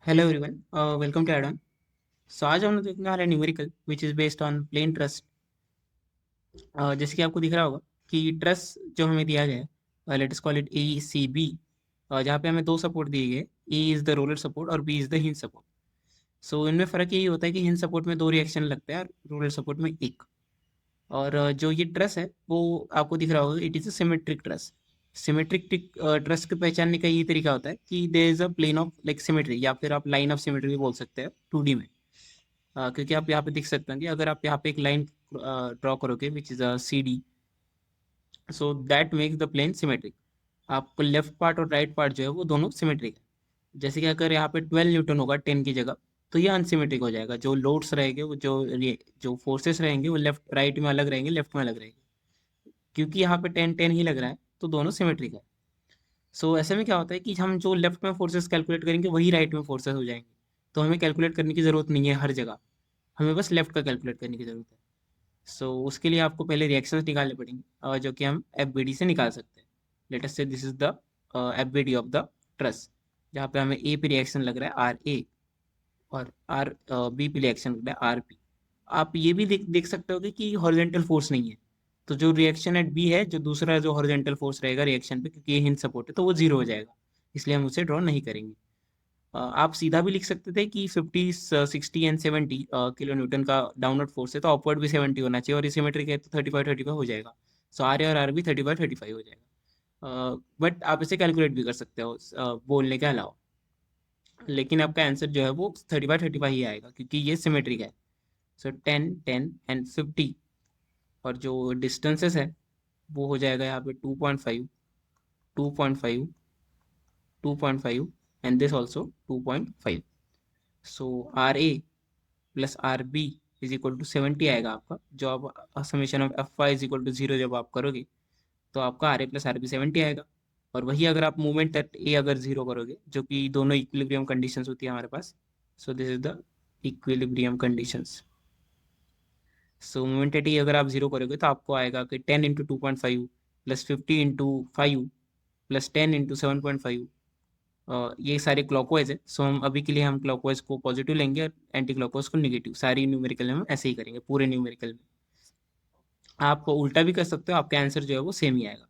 Hello everyone, welcome to Eden. So आज हम लोग देखने वाले numerical which is based on plane truss. जैसे कि आपको दिख रहा होगा कि ट्रस्ट जो हमें दिया गया है, let us call it A C B, जहाँ पे हमें दो सपोर्ट दिए गए। A is the roller support और B is the hinge support. So इनमें फ़र्क यही होता है कि हिंज सपोर्ट में दो रिएक्शन लगता है और रोलर सपोर्ट में एक। और जो ये ट्रस है वो आपको दिख रहा होगा, it is a symmetric truss. Symmetric truss को पहचानने का ये तरीका होता है कि there is a plane of like symmetry, या फिर आप लाइन ऑफ सिमेट्री भी बोल सकते हैं 2D में। क्योंकि आप यहाँ पे देख सकते हैं कि अगर आप यहाँ पे एक लाइन ड्रॉ करोगे which is a C D, so that makes the plane symmetric. आपको लेफ्ट पार्ट और राइट पार्ट जो है वो दोनों सिमेट्रिक है। जैसे कि अगर यहाँ पे 12 न्यूटन होगा 10 की जगह, तो ये अनसिमेट्रिक हो जाएगा। जो लोड्स रहेंगे, वो जो फोर्सेस रहेंगे वो लेफ्ट राइट में अलग रहेंगे, लेफ्ट में अलग रहेंगे। क्योंकि यहाँ पे 10 10 ही लग रहा है, तो दोनों सिमेट्रिक है। सो ऐसे में क्या होता है कि हम जो लेफ्ट में फोर्सेस कैलकुलेट करेंगे वही राइट में फोर्सेस हो जाएंगे। तो हमें कैलकुलेट करने की ज़रूरत नहीं है हर जगह, हमें बस लेफ्ट का कैलकुलेट करने की ज़रूरत है। सो उसके लिए आपको पहले रिएक्शंस निकालने पड़ेंगे, जो कि हम एफ बी डी से निकाल सकते हैं। Let us say this is the F B D of the truss, जहाँ पे हमें ए पे रिएक्शन लग रहा है आर ए, और आर बी पे रिएक्शन लग रहा है आर पी। आप ये भी देख सकते हो कि हॉरिजेंटल फोर्स नहीं है। तो जो रिएक्शन एट बी है, जो दूसरा जो हॉरिजेंटल फोर्स रहेगा रिएक्शन पे, क्योंकि ये हिंज सपोर्ट है, तो वो जीरो हो जाएगा। इसलिए हम उसे ड्रॉ नहीं करेंगे। आप सीधा भी लिख सकते थे कि 50 60 एंड 70 किलो न्यूटन का डाउनवर्ड फोर्स है, तो अपवर्ड भी 70 होना चाहिए, और सिमेट्रिक है तो 35 35 हो जाएगा। सो आर ए और आर बी 35 35 हो जाएगा। बट आप इसे कैलकुलेट भी कर सकते हो बोलने के अलावा। लेकिन आपका आंसर जो है वो 35 35 ही आएगा, क्योंकि ये सिमेट्रिक है। सो 10 10 एंड 50, और जो डिस्टेंसेस है वो हो जाएगा यहाँ पे 2.5 2.5 2.5, and this also 2.5। So R A plus R B is equal to 70 आएगा आपका। जो आप summation of F Y is equal to 0 जब आप करोगे, तो आपका R A plus R B 70 आएगा। और वही अगर आप मूवमेंट एट ए अगर जीरो करोगे, जो कि दोनों इक्विलिब्रियम कंडीशंस होती है हमारे पास। So this is the equilibrium conditions. So movement at A अगर आप जीरो करोगे, तो आपको आएगा कि 10 × 2.5 प्लस 50 × 5 प्लस 10 × 7.5। ये सारे क्लॉकवाइज है। सो हम अभी के लिए हम क्लॉकवाइज को पॉजिटिव लेंगे और एंटी क्लॉकवाइज को नेगेटिव। सारी न्यूमेरिकल में हम ऐसे ही करेंगे, पूरे न्यूमेरिकल में। आप उल्टा भी कर सकते हो, आपका आंसर जो है वो सेम ही आएगा।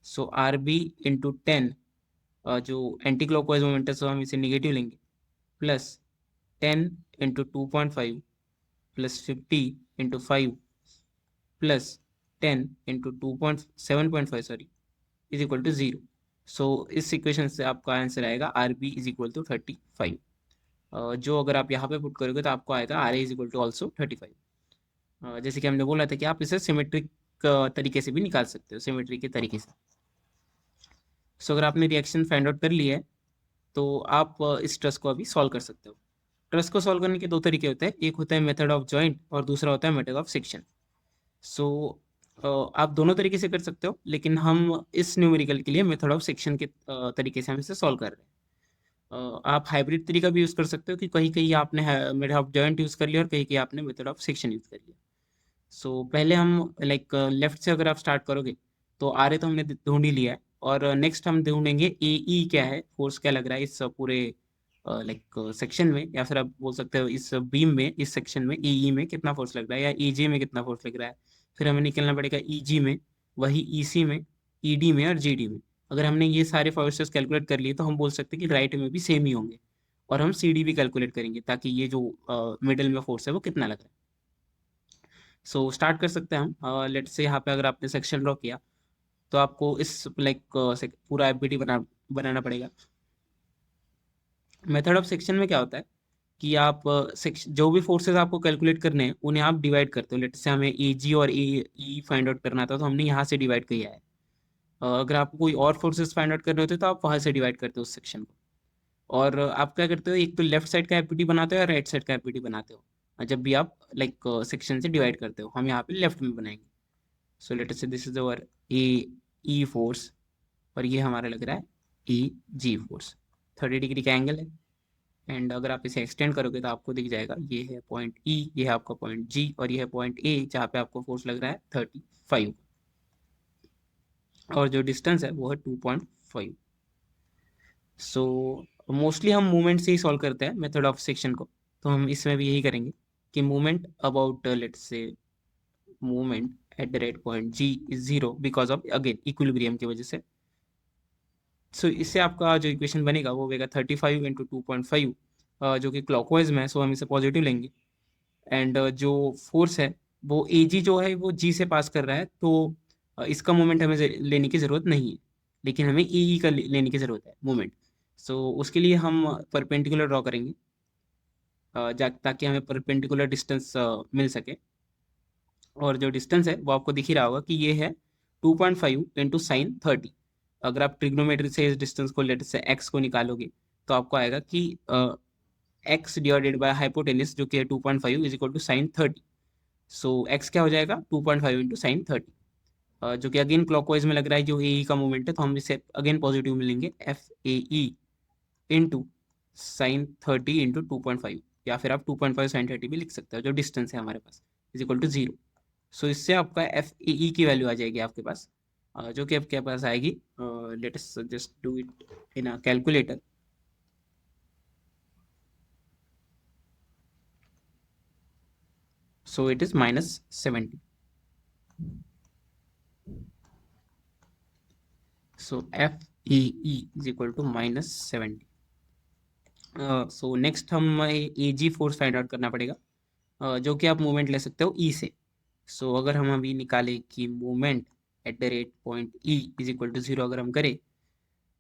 सो आर बी इंटू 10, जो एंटी क्लॉकवाइज मोमेंट है, सो हम इसे नेगेटिव लेंगे, plus 10 × 2.5 plus 50 × 5 plus 10 × 2.7.5 sorry is equal to 0। So इस इक्वेशन से आपका आंसर आएगा R B is equal to 35। जो अगर आप यहाँ पे पुट करोगे तो आपको आएगा R A is equal to also 35। जैसे कि हमने बोला था कि आप इसे सिमेट्रिक तरीके से भी निकाल सकते हो, सिमेट्री के तरीके से। सो अगर आपने रिएक्शन फाइंड आउट कर लिया है, तो आप इस ट्रस को अभी सॉल्व कर सकते हो। ट्रस को सॉल्व करने के दो तरीके होते हैं, एक होता है मेथड ऑफ जॉइंट और दूसरा होता है मेथड ऑफ सेक्शन। सो आप दोनों तरीके से कर सकते हो, लेकिन हम इस न्यूमेरिकल के लिए मेथड ऑफ सेक्शन के तरीके से हम इसे सॉल्व कर रहे हैं। आप हाइब्रिड तरीका भी यूज़ कर सकते हो कि कहीं कहीं आपने मेथड ऑफ जॉइंट यूज़ कर लिया और कहीं कहीं आपने मेथड ऑफ सेक्शन यूज़ कर लिया। सो पहले हम लाइक लेफ्ट से अगर आप स्टार्ट करोगे, तो आर ए तो हमने ढूंढ ही लिया है, और नेक्स्ट हम ढूंढेंगे ए ई क्या है, फोर्स क्या लग रहा है इस पूरे लाइक सेक्शन में, या फिर आप बोल सकते हो इस बीम में, इस सेक्शन में ए ई में कितना फोर्स लग रहा है, या ई जे में कितना फोर्स लग रहा है। फिर हमें निकलना पड़ेगा ई जी में, वही ई सी में, ई डी में और जी डी में। अगर हमने ये सारे फोर्सेस कैलकुलेट कर लिए, तो हम बोल सकते हैं कि राइट में भी सेम ही होंगे। और हम सी डी भी कैलकुलेट करेंगे, ताकि ये जो मिडिल में फोर्स है वो कितना लग रहा है। सो स्टार्ट कर सकते हैं हम। लेट से यहाँ पे अगर आपने सेक्शन ड्रॉ किया, तो आपको इस लाइक पूरा एफबीडी बनाना पड़ेगा। मेथड ऑफ सेक्शन में क्या होता है कि आप सेक्शन जो भी फोर्सेस आपको कैलकुलेट करने हैं उन्हें आप डिवाइड करते हो। लेट से हमें ए जी और ए ई फाइंड आउट करना था, तो हमने यहाँ से डिवाइड किया है। अगर आपको कोई और फोर्सेस फाइंड आउट करने होते तो आप वहाँ से डिवाइड करते हो उस सेक्शन को। और आप क्या करते हो, एक तो लेफ्ट साइड का एफबीडी बनाते हो या राइट साइड का एफबीडी बनाते हो। जब भी आप लाइक सेक्शन से डिवाइड करते हो, हम यहाँ पे लेफ्ट में बनाएंगे। सो let us say this is our A E force, और ये हमारा लग रहा है ई जी फोर्स। 30 डिग्री का एंगल है। एंड अगर आप इसे एक्सटेंड करोगे, तो आपको दिख जाएगा ये है पॉइंट ई, ये है आपका पॉइंट जी, और ये है पॉइंट ए, जहाँ पे आपको फोर्स लग रहा है 35, और जो डिस्टेंस है वो है 2.5। सो मोस्टली हम मूवमेंट से ही सॉल्व करते हैं मेथड ऑफ सेक्शन को, तो हम इसमें भी यही करेंगे कि movement about let's say movement at the rate point G is zero because of again equilibrium की वजह से। सो इससे आपका जो इक्वेशन बनेगा वो होगा 35 इंटू 2.5, जो कि क्लॉकवाइज में है, सो हम इसे पॉजिटिव लेंगे। एंड जो फोर्स है वो ए जी जो है वो जी से पास कर रहा है, तो इसका मोमेंट हमें लेने की ज़रूरत नहीं है, लेकिन हमें ई का लेने की ज़रूरत है मोमेंट। सो उसके लिए हम परपेंडिकुलर ड्रॉ करेंगे, ताकि हमें परपेंडिकुलर डिस्टेंस मिल सके। और जो डिस्टेंस है वो आपको दिख ही रहा होगा कि ये है 2.5 इंटू साइन 30। अगर आप ट्रिग्नोमेट्री से इस डिस्टेंस को लेट से एक्स को निकालोगे तो आपको आएगा कि एक्स डिवाइडेड बाय हाइपोटेनिस जो कि है 2.5 is equal to sine 30। So x क्या हो जाएगा 2.5 इंटू साइन 30, जो कि अगेन क्लॉकवाइज में लग रहा है जो ए का मूवमेंट है, तो हम इसे अगेन पॉजिटिव में लेंगे F A E into sine 30 into 2.5, या फिर आप 2.5 साइन 30 भी लिख सकते हो, जो डिस्टेंस है हमारे पास इज इक्वल टू जीरो। सो इससे आपका एफ ए ई की वैल्यू आ जाएगी आपके पास, जो कि आपके पास आएगी, let us just do it in a calculator. So it is -70। So F A E is equal to -70। So next हम A G force find out करना पड़ेगा, जो कि आप मूवमेंट ले सकते हो ई से। सो अगर हम अभी निकालें कि movement at the rate point E is equal to zero अगर हम करें,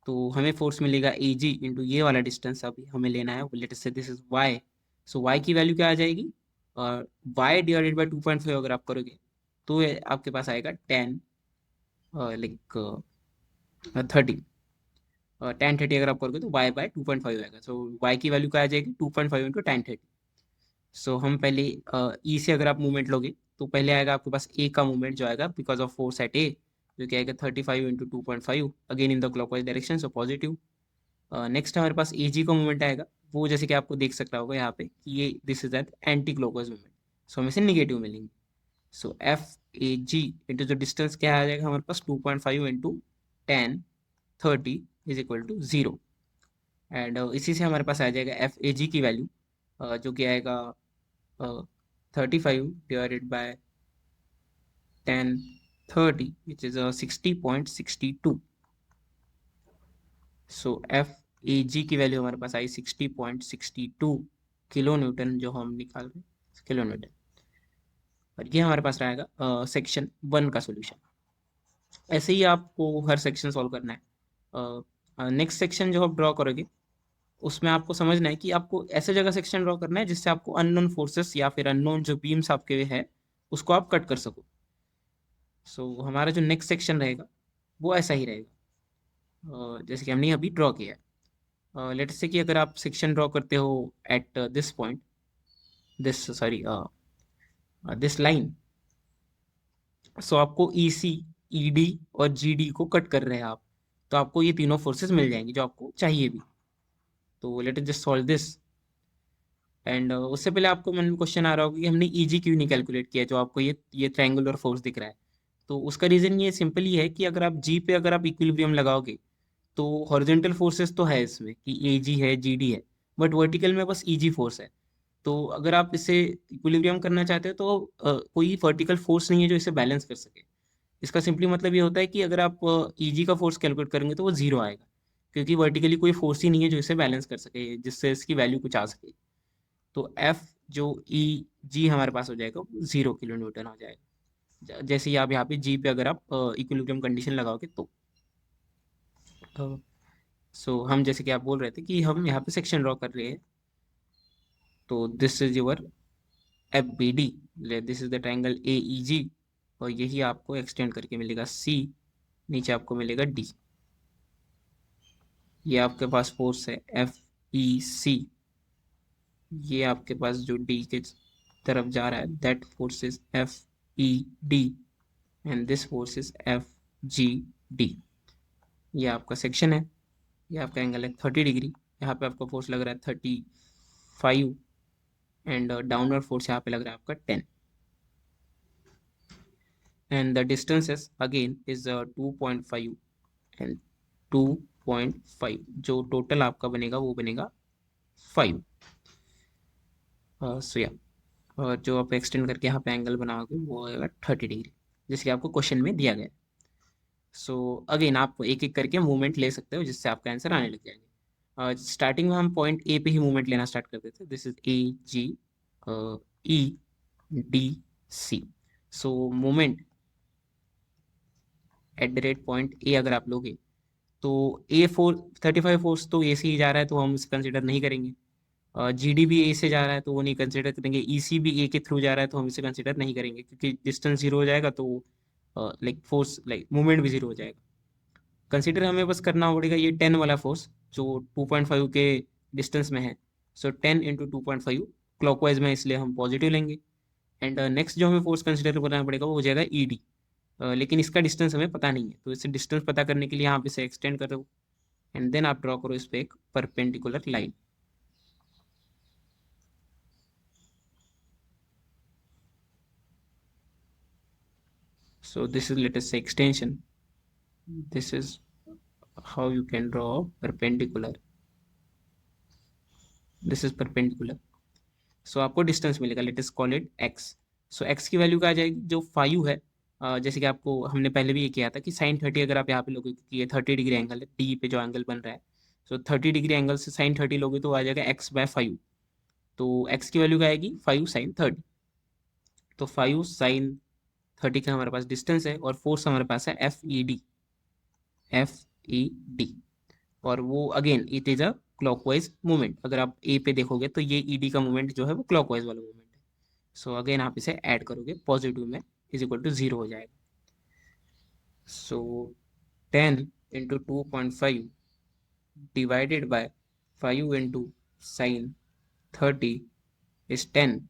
तो हमें फोर्स मिलेगा ए जी इंटू ये वाला डिस्टेंस अभी हमें लेना है, let us say this is Y. So Y की वैल्यू क्या आ जाएगी, वाई डिवाइडेड बाई 2.5 अगर आप करोगे तो ये आपके पास आएगा 10 लाइक 30। 10 30 अगर आप करोगे तो वाई बाय 2.5 आएगा। सो वाई की वैल्यू क्या आ जाएगी 2.5 इंटू 10 30। सो हम पहले ई से अगर आप मूवमेंट लोगे तो पहले आएगा आपके पास ए का मूवमेंट जो आएगा बिकॉज ऑफ फोर्स एट ए, जो कि आएगा 35 into 2.5 again in the clockwise direction, so positive. Next हमारे पास ए जी का मूवमेंट आएगा, वो जैसे कि आपको देख सकता होगा यहाँ पे कि ये this is at anti clockwise movement, so हमें से निगेटिव मिलेंगे। So F A G into जो डिस्टेंस क्या आ जाएगा हमारे पास 2.5 into 10 30 is equal to zero. And इसी से हमारे पास आ जाएगा एफ ए जी की वैल्यू, जो कि आएगा 35 divided by 10 30 which is 60.62। So F A G की वैल्यू हमारे पास आई 60.62 किलो न्यूटन, जो हम निकाल रहे हैं किलो न्यूटन। और ये हमारे पास रहेगा सेक्शन 1 का सॉल्यूशन। ऐसे ही आपको हर सेक्शन सॉल्व करना है। नेक्स्ट सेक्शन जो आप ड्रॉ करोगे उसमें आपको समझना है कि आपको ऐसे जगह सेक्शन ड्रॉ करना है जिससे आपको अननोन फोर्सेस या फिर अननोन जो बीम्स आपके है उसको आप कट कर सको। सो हमारा जो नेक्स्ट सेक्शन रहेगा वो ऐसा ही रहेगा, जैसे कि हमने अभी ड्रॉ किया है। लेट्स से कि अगर आप सेक्शन ड्रॉ करते हो at this point, this sorry this line, so आपको ई सी ई डी और जी डी को कट कर रहे हैं आप, तो आपको ये तीनों फोर्सेस मिल जाएंगी जो आपको चाहिए भी। तो late us just solve this. And उससे पहले आपको मन में क्वेश्चन आ रहा होगा कि हमने ई जी क्यों नहीं कैलकुलेट किया, जो आपको ये ट्रायंगुलर फोर्स दिख रहा है। तो उसका रीज़न ये सिंपल ही है कि अगर आप जी पे अगर आप इक्विलिब्रियम लगाओगे तो हॉरिजेंटल फोर्सेस तो है इसमें कि ए जी है जी डी है, बट वर्टिकल में बस ई जी फोर्स है। तो अगर आप इसे इक्विलिब्रियम करना चाहते हो तो कोई वर्टिकल फोर्स नहीं है जो इसे बैलेंस कर सके। इसका सिंपली मतलब ये होता है कि अगर आप ई जी का फोर्स कैलकुलेट करेंगे तो वो जीरो आएगा, क्योंकि वर्टिकली कोई फोर्स ही नहीं है जो इसे बैलेंस कर सके जिससे इसकी वैल्यू कुछ आ सके। तो एफ जो ई जी हमारे पास हो जाएगा वो 0 किलो न्यूटन हो जाएगा, जैसे ही आप यहाँ पे जी पे अगर आप इक्विलिब्रियम कंडीशन लगाओगे तो। सो हम जैसे कि आप बोल रहे थे कि हम यहाँ पे सेक्शन ड्रॉ कर रहे हैं, तो this is your F B D, this is the triangle A E G, और यही आपको एक्सटेंड करके मिलेगा सी, नीचे आपको मिलेगा डी। ये आपके पास फोर्स है एफ ई सी, ये आपके पास जो डी के तरफ जा रहा है that force is F E D, and this force is F G D. ये आपका सेक्शन है, ये आपका एंगल है 30 डिग्री, यहाँ पे आपका फोर्स लग रहा है 35, एंड डाउनवर्ड फोर्स यहाँ पे लग रहा है आपका 10, and the distance is again is 2.5 and 2 0.5, जो टोटल आपका बनेगा वो बनेगा 5। सो या, और जो आप एक्सटेंड करके यहाँ पे एंगल बनाओगे वो होगा 30 डिग्री, जैसे कि आपको क्वेश्चन में दिया गया है। सो अगेन आप एक एक करके मूवमेंट ले सकते हो जिससे आपका आंसर आने लग जाएंगे। स्टार्टिंग में हम पॉइंट ए पे ही मूवमेंट लेना स्टार्ट कर देते हैं। This is A, G, E, D, C. So movement at the rate point A अगर आप लोगे तो ए 35 फोर्स तो ए से ही जा रहा है तो हम इसे कंसिडर नहीं करेंगे। जी डी भी ए से जा रहा है तो वो नहीं कंसिडर करेंगे। ई सी भी ए के थ्रू जा रहा है तो हम इसे कंसिडर नहीं करेंगे, क्योंकि डिस्टेंस जीरो हो जाएगा तो लाइक फोर्स लाइक मूवमेंट भी जीरो हो जाएगा। कंसिडर हमें बस करना पड़ेगा ये 10 वाला फोर्स जो 2.5 के डिस्टेंस में है। सो 10 इंटू 2.5 क्लॉकवाइज में, इसलिए हम पॉजिटिव लेंगे। एंड नेक्स्ट जो हमें फोर्स कंसिडर करना पड़ेगा वो हो जाएगा ई डी। लेकिन इसका डिस्टेंस हमें पता नहीं है, तो इसे डिस्टेंस पता करने के लिए आप इसे एक्सटेंड करो एंड देन आप ड्रॉ करो इस पर एक perpendicular line. So this is, let us say, extension. This is how you can draw a perpendicular. This is perpendicular. So आपको डिस्टेंस मिलेगा, late us call it x. So x की value क्या आ जाएगी, जो 5 है। जैसे कि आपको हमने पहले भी ये किया था कि साइन 30 अगर आप यहाँ पे लोगे, क्योंकि ये 30 डिग्री एंगल है, डी पे जो एंगल बन रहा है, सो 30 डिग्री एंगल से साइन 30 लोगे तो आ जाएगा x/5। तो x की वैल्यू क्या आएगी, 5 साइन 30। तो 5 साइन 30 का हमारे पास डिस्टेंस है, और फोर्स हमारे पास है एफ ई डी। और वो again it is a clockwise movement. अगर आप ए पे देखोगे तो ये ईडी का मूवमेंट जो है वो क्लॉकवाइज वाला मूवमेंट है। सो अगेन आप इसे ऐड करोगे पॉजिटिव में, इज इक्वल टू 0 हो जाएगा। So 10 into 2.5 divided by 5 into sine 30 is 10।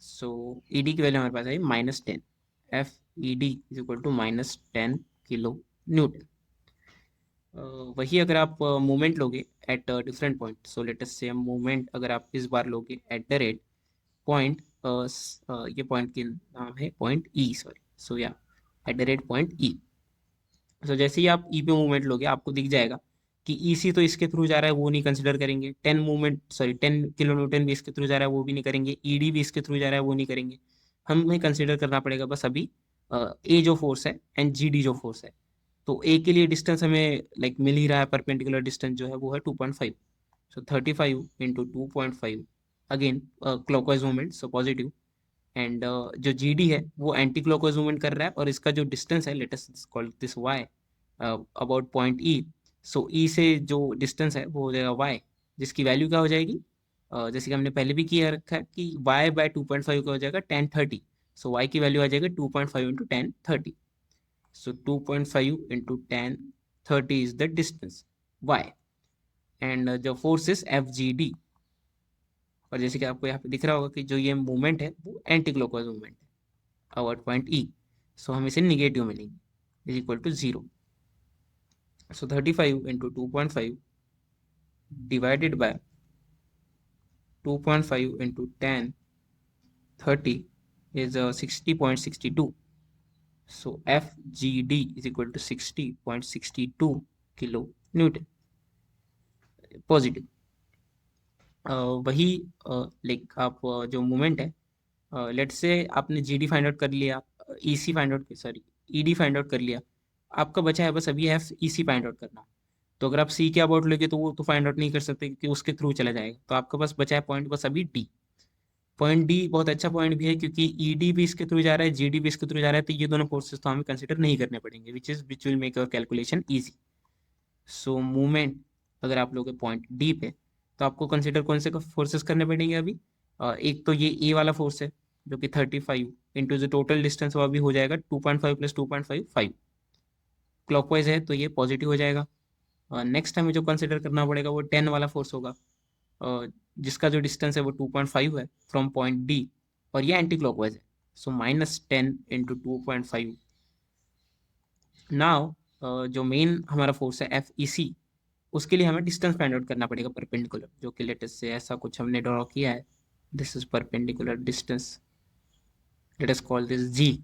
So E D value हमारे पास आई -10। F E D is equal to -10 kilo newton. वही अगर आप मूवमेंट लोगे at different point, so let us say movement अगर आप इस बार लोगे एट द रेट पॉइंट, ये पॉइंट के नाम है पॉइंट ई, सॉरी, सो या at the rate point E. सो जैसे ही आप ई पे मूवमेंट लोगे आपको दिख जाएगा कि ई सी तो इसके थ्रू जा रहा है, वो नहीं कंसिडर करेंगे। 10 किलो न्यूटन भी इसके थ्रू जा रहा है, वो भी नहीं करेंगे। ई डी भी इसके थ्रू जा रहा है, वो नहीं करेंगे। हमें कंसिडर करना पड़ेगा बस अभी ए जो फोर्स है एंड जी डी जो फोर्स है। तो ए के लिए डिस्टेंस हमें लाइक मिल ही रहा है, परपेंडिकुलर डिस्टेंस जो है वो है 2.5। सो 35 into 2.5, again clockwise movement, so positive. And जो जी डी है वो एंटी क्लॉकवाइज मूवमेंट कर रहा है, और इसका जो डिस्टेंस है, let us call this Y, about point E. So E से जो डिस्टेंस है वो हो जाएगा वाई, जिसकी वैल्यू क्या हो जाएगी, जैसे कि हमने पहले भी किया रखा है कि वाई बाय 2.5 का हो जाएगा 1030। सो वाई की वैल्यू आ जाएगा 2.5 into 1030। So 2.5 into 10 30 is the distance y, and the force is FGD। और जैसे कि आपको यहाँ पे दिख रहा होगा कि जो ये मूवमेंट है वो एंटी क्लॉकवाइज मूवमेंट है अबाउट पॉइंट ई। सो हम इसे निगेटिव में लेंगे, is equal to 0। So 35 into 2.5 divided by 2.5 into 1030 is 60.62। So FGD is equal to 60.62 kilo newton positive. वही लाइक आप जो मूवमेंट है, लेट से आपने जीडी फाइंड आउट कर लिया, EC find out, sorry, ED find out कर लिया। आपका बचा है बस अभी एफ ईसी फाइंड आउट करना। तो अगर आप सी के अबाउट लोगे तो वो तो फाइंड आउट नहीं कर सकते क्योंकि उसके थ्रू चला जाएगा। तो आपका बस बचा है पॉइंट बस अभी डी। पॉइंट डी बहुत अच्छा पॉइंट भी है क्योंकि ईडी भी इसके थ्रू जा रहा है, जीडी भी इसके थ्रू जा रहा है, तो ये दोनों फोर्सेस तो हमें कंसिडर नहीं करने पड़ेंगे, which will make your calculation easy. So movement अगर आप लोग पॉइंट डी पे, तो आपको कंसिडर कौन से फोर्सेस करने पड़ेंगे अभी। एक तो ये ए वाला फोर्स है जो कि 35 इंटू जो टोटल डिस्टेंस वो अभी हो जाएगा 2.5 प्लस 2.5 5। क्लॉकवाइज है तो ये पॉजिटिव हो जाएगा। नेक्स्ट हमें जो कंसिडर करना पड़ेगा वो 10 वाला फोर्स होगा, जिसका जो डिस्टेंस है वो 2.5 है फ्रॉम पॉइंट डी, और ये एंटी क्लॉकवाइज है। सो -10 इंटू 2.5। नाउ जो मेन हमारा फोर्स है एफ ई सी, उसके लिए हमें डिस्टेंस फाइंड आउट करना पड़ेगा परपेंडिकुलर, जो कि लेटेस्ट से ऐसा कुछ हमने ड्रॉ किया है। This is perpendicular distance, let us call this G.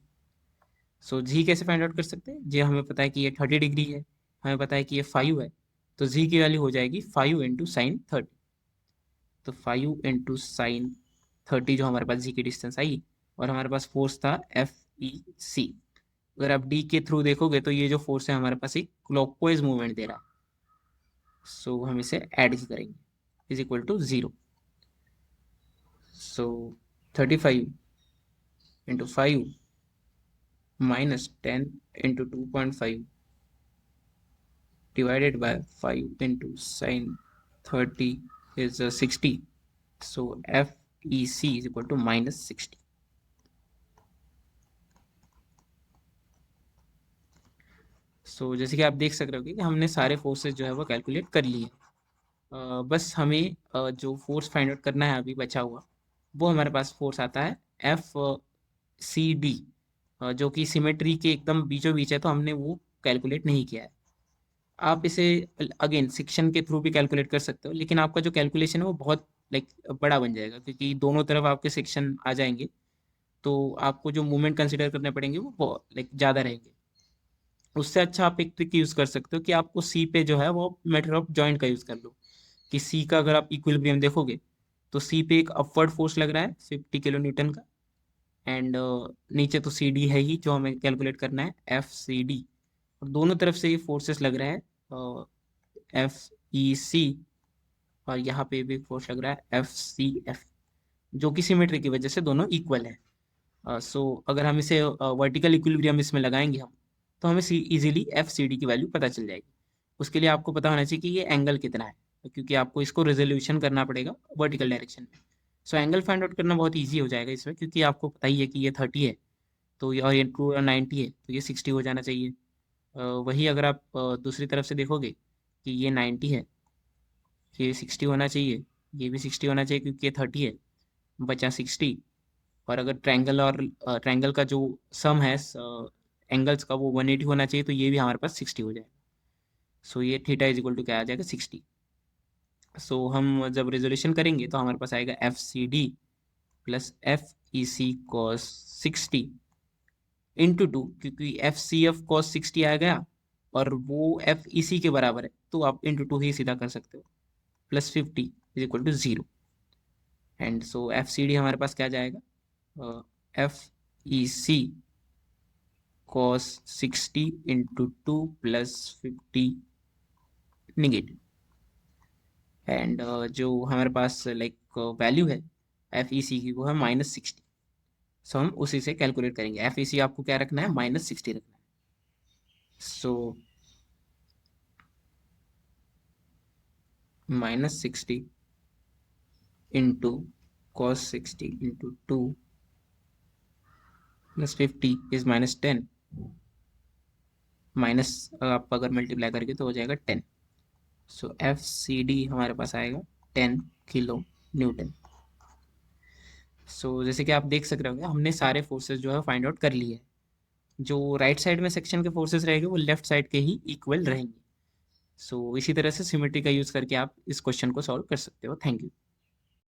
So G कैसे फाइंड आउट कर सकते हैं, जी हमें पता है कि ये 30 डिग्री है, हमें पता है कि ये 5 है, तो जी की वैल्यू हो जाएगी 5 इंटू साइन 30। तो 5 इंटू साइन 30 जो हमारे पास जी की डिस्टेंस आई, और हमारे पास फोर्स था एफ ई सी। अगर आप डी के थ्रू देखोगे तो ये जो फोर्स है हमारे पास एक क्लॉकवाइज मूवमेंट दे रहा है, सो हम इसे ऐड ही करेंगे, is equal to 0। So 35 into 5 minus 10 into 2.5 divided by 5 into sine 30 is 60. So FEC is equal to minus 60. सो जैसे कि आप देख सक रहे हो कि हमने सारे फोर्सेस जो है वो कैलकुलेट कर लिए। बस हमें जो फोर्स फाइंड आउट करना है अभी बचा हुआ, वो हमारे पास फोर्स आता है एफ सी डी, जो कि सिमेट्री के एकदम बीचों बीच है, तो हमने वो कैलकुलेट नहीं किया है। आप इसे अगेन सेक्शन के थ्रू भी कैलकुलेट कर सकते हो, लेकिन आपका जो कैलकुलेशन है वो बहुत लाइक बड़ा बन जाएगा, क्योंकि दोनों तरफ आपके सेक्शन आ जाएंगे, तो आपको जो मूवमेंट कंसिडर करने पड़ेंगे वो लाइक ज़्यादा रहेंगे। उससे अच्छा आप एक ट्रिक यूज़ कर सकते हो कि आपको सी पे जो है वो मेथड ऑफ जॉइंट का यूज़ कर लो। कि सी का अगर आप इक्विलिब्रियम देखोगे तो सी पे एक अपवर्ड फोर्स लग रहा है 50 किलो न्यूटन का, एंड नीचे तो सी डी है ही जो हमें कैलकुलेट करना है, एफ सी डी। और दोनों तरफ से ये फोर्सेस लग रहा है एफ ई सी, और यहाँ पे भी फोर्स लग रहा है एफ सी एफ, जो कि सिमेट्री की वजह से दोनों इक्वल है। सो अगर हम इसे वर्टिकल इक्विलिब्रियम इसमें लगाएंगे हम, तो हमें इजीली एफ सी डी की वैल्यू पता चल जाएगी। उसके लिए आपको पता होना चाहिए कि ये एंगल कितना है, क्योंकि आपको इसको रेजोल्यूशन करना पड़ेगा वर्टिकल डायरेक्शन में। सो एंगल फाइंड आउट करना बहुत ईजी हो जाएगा इसमें, क्योंकि आपको पता ही है कि ये 30 है, तो ये, और ये 290 है, तो ये 60 हो जाना चाहिए। वही अगर आप दूसरी तरफ से देखोगे कि ये 90 है, ये 60 होना चाहिए, ये भी 60 होना चाहिए क्योंकि ये 30 है, बचा 60। और अगर ट्रायंगल और ट्रायंगल का जो सम है एंगल्स का वो 180 होना चाहिए, तो ये भी हमारे पास 60 हो जाएगा। सो ये थीटा इज इक्वल टू क्या आ जाएगा, 60। सो हम जब रेजोल्यूशन करेंगे तो हमारे पास आएगा F C D plus F E C cos 60 into 2, क्योंकि एफ सी एफ कॉस 60 आ गया और वो एफ ई सी के बराबर है, तो आप इंटू 2 ही सीधा कर सकते हो, plus 50 is equal to 0। And so F C D हमारे पास क्या जाएगा, F E C cos 60 into 2 plus 50 negative. And जो हमारे पास लाइक वैल्यू है एफ ई सी की, वो है -60। सो हम उसी से कैलकुलेट करेंगे। एफ ई सी आपको क्या रखना है, -60 रखना है। सो -60 into cos 60 into 2 plus 50 is -10, minus आप अगर मल्टीप्लाई करके तो हो जाएगा 10। सो एफ सी डी हमारे पास आएगा 10 किलो न्यूटन। सो जैसे कि आप देख सक रहे होंगे, हमने सारे फोर्सेस जो है फाइंड आउट कर लिए हैं। जो राइट साइड में सेक्शन के फोर्सेस रहेंगे वो लेफ्ट साइड के ही इक्वल रहेंगे। सो इसी तरह से सिमेट्री का यूज़ करके आप इस क्वेश्चन को सॉल्व कर सकते हो। Thank you.